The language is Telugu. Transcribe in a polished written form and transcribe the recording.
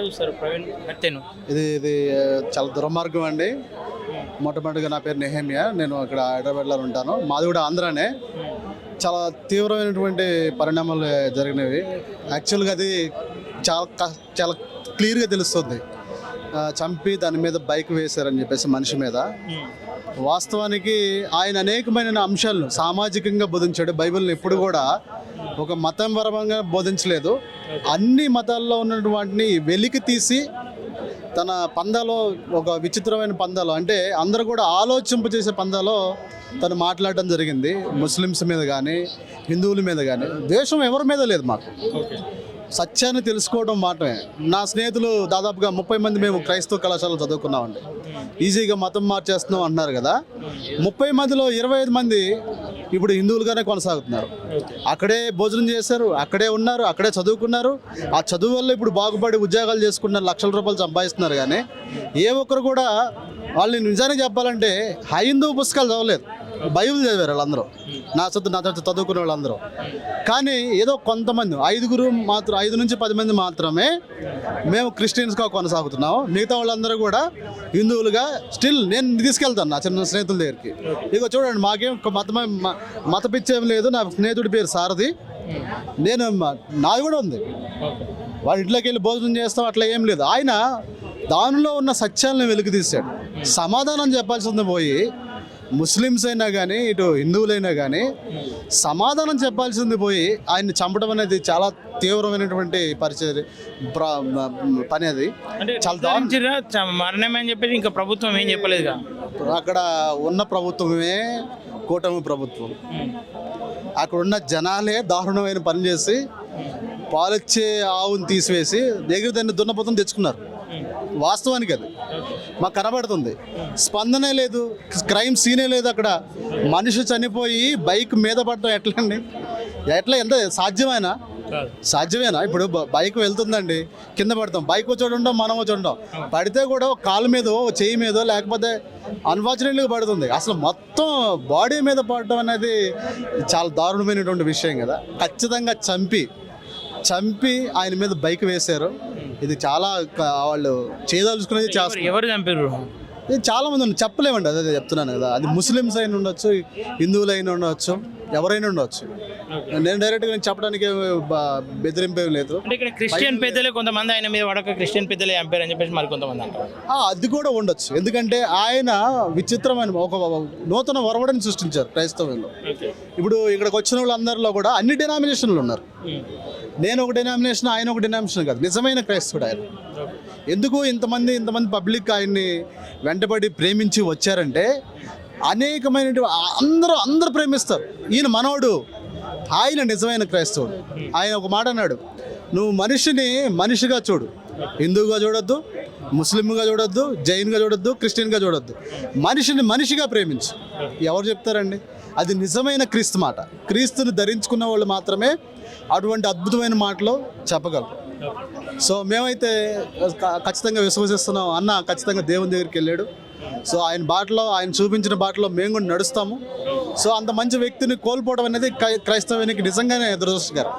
చూస్తారు ప్రవీణ్ హత్యను? ఇది చాలా దుర్మార్గం అండి. మొట్టమొదటిగా నా పేరు నెహమియా, నేను ఇక్కడ హైదరాబాద్లో ఉంటాను. మాది కూడా ఆంధ్రానే. చాలా తీవ్రమైనటువంటి పరిణామాలు జరిగినవి. యాక్చువల్గా అది చాలా క్లియర్గా తెలుస్తుంది. చంపి దాని మీద బైక్ వేశారని చెప్పేసి మనిషి మీద. వాస్తవానికి ఆయన అనేకమైన అంశాలను సామాజికంగా బోధించాడు. బైబిల్ని ఎప్పుడు కూడా ఒక మతం పరంగా బోధించలేదు. అన్ని మతాల్లో ఉన్నటువంటి వెలికి తీసి తన పందాలో, ఒక విచిత్రమైన పందాలో, అంటే అందరూ కూడా ఆలోచింపజేసే పందాలో తను మాట్లాడడం జరిగింది. ముస్లిమ్స్ మీద కానీ హిందువుల మీద కానీ ద్వేషం ఎవరి మీద లేదు. మాకు సత్యాన్ని తెలుసుకోవడం మాత్రమే. నా స్నేహితులు దాదాపుగా 30 మంది మేము క్రైస్తవ కళాశాలలో చదువుకున్నామండి. ఈజీగా మతం మార్చేస్తున్నాం అంటున్నారు కదా. 30 మందిలో 25 మంది ఇప్పుడు హిందువులుగానే కొనసాగుతున్నారు. అక్కడే భోజనం చేశారు, అక్కడే ఉన్నారు, అక్కడే చదువుకున్నారు. ఆ చదువు వల్ల ఇప్పుడు బాగుపడి ఉద్యోగాలు చేసుకున్నారు, లక్షల రూపాయలు సంపాదిస్తున్నారు. కానీ ఏ ఒక్కరు కూడా వాళ్ళని నిజానికి చెప్పాలంటే హైందవ పుస్తకాలు చదవలేదు, బైబిల్ చదివారు వాళ్ళందరూ. నా చదువుకునే వాళ్ళందరూ. కానీ ఏదో కొంతమంది 5 నుంచి 10 మంది మాత్రమే మేము క్రిస్టియన్స్గా కొనసాగుతున్నాము. మిగతా వాళ్ళందరూ కూడా హిందువులుగా స్టిల్ నేను తీసుకెళ్తాను నా చిన్న స్నేహితుల దగ్గరికి. ఇగో చూడండి, మాకేం మత పిచ్చేం లేదు. నా స్నేహితుడి పేరు సారథి. నాది కూడా ఉంది. వాడి ఇంట్లోకి వెళ్ళి భోజనం చేస్తాం, అట్లా ఏం లేదు. ఆయన దానిలో ఉన్న సత్యాలను వెలికి తీశాడు. సమాధానం చెప్పాల్సింది పోయి ముస్లిమ్స్ అయినా కానీ ఇటు హిందువులైనా కానీ సమాధానం చెప్పాల్సింది పోయి ఆయన్ని చంపడం అనేది చాలా తీవ్రమైనటువంటి పని. అది చాలా మరణమే అని చెప్పేసి ఇంకా ప్రభుత్వం ఏం చెప్పలేదు. అక్కడ ఉన్న ప్రభుత్వమే కూటమి ప్రభుత్వం. అక్కడ ఉన్న జనాలే దారుణమైన పని చేసి పాలిచ్చే ఆవుని తీసివేసి దగ్గర దాన్ని దున్నపోతం తెచ్చుకున్నారు. వాస్తవానికి అది మాకు కనబడుతుంది. స్పందనే లేదు, క్రైమ్ సీనే లేదు. అక్కడ మనిషి చనిపోయి బైక్ మీద పడటం ఎట్లా ఎంత సాధ్యమేనా? ఇప్పుడు బైక్ వెళ్తుందండి, కింద పడతాం, బైక్ చూడండి, మనం చూడడం, పడితే కూడా కాలు మీదో చెయ్యి మీదో లేకపోతే అన్ఫార్చునేట్గా పడుతుంది. అసలు మొత్తం బాడీ మీద పడటం అనేది చాలా దారుణమైనటువంటి విషయం కదా. ఖచ్చితంగా చంపి ఆయన మీద బైక్ వేశారు. ఇది చాలా వాళ్ళు చేయదలుచుకునేది చేస్తారు. ఎవరు చంపారు? ఇది చాలా మంది ఉన్నారు, చెప్పలేమండి. అదే చెప్తున్నాను కదా. అది ముస్లిమ్స్ అయినా ఉండొచ్చు, హిందువులు అయినా ఉండవచ్చు, ఎవరైనా ఉండవచ్చు. నేను డైరెక్ట్గా చెప్పడానికి బెదిరింపు ఏం లేదు. ఇక్కడ క్రిస్టియన్ పెద్దలే కొంతమంది ఆయన మీద పడక క్రిస్టియన్ పెద్దలే చంపారు అని చెప్పేసి మరి కొంతమంది అంటారు. అది కూడా ఉండొచ్చు. ఎందుకంటే ఆయన విచిత్రమైన ఒక నూతన వరవడిని సృష్టించారు క్రైస్తవంలో. ఇప్పుడు ఇక్కడికి వచ్చిన వాళ్ళందరిలో కూడా అన్ని డినామినేషన్లు ఉన్నారు. నేను ఒక డినామినేషన్, ఆయన ఒక డినామినేషన్ కాదు, నిజమైన క్రైస్తవుడు ఆయన. ఎందుకు ఇంతమంది పబ్లిక్ ఆయన్ని వెంటబడి ప్రేమించి వచ్చారంటే అనేకమైన అందరూ ప్రేమిస్తారు. ఈయన మనోడు, ఆయన నిజమైన క్రైస్తవుడు. ఆయన ఒక మాట అన్నాడు, నువ్వు మనిషిని మనిషిగా చూడు, హిందువుగా చూడొద్దు, ముస్లింగా చూడొద్దు, జైన్గా చూడొద్దు, క్రిస్టియన్గా చూడొద్దు, మనిషిని మనిషిగా ప్రేమించు. ఎవరు చెప్తారండి? అది నిజమైన క్రీస్తు మాట. క్రీస్తుని ధరించుకున్న వాళ్ళు మాత్రమే అటువంటి అద్భుతమైన మాటలు చెప్పగలరు. సో మేమైతే ఖచ్చితంగా విశ్వసిస్తున్నాం. అన్న ఖచ్చితంగా దేవుని దగ్గరికి వెళ్ళాడు. సో ఆయన చూపించిన బాటలో మేము కూడా నడుస్తాము. సో అంత మంచి వ్యక్తిని కోల్పోవడం అనేది క్రైస్తవానికి నిజంగానే దురదృష్టకరం.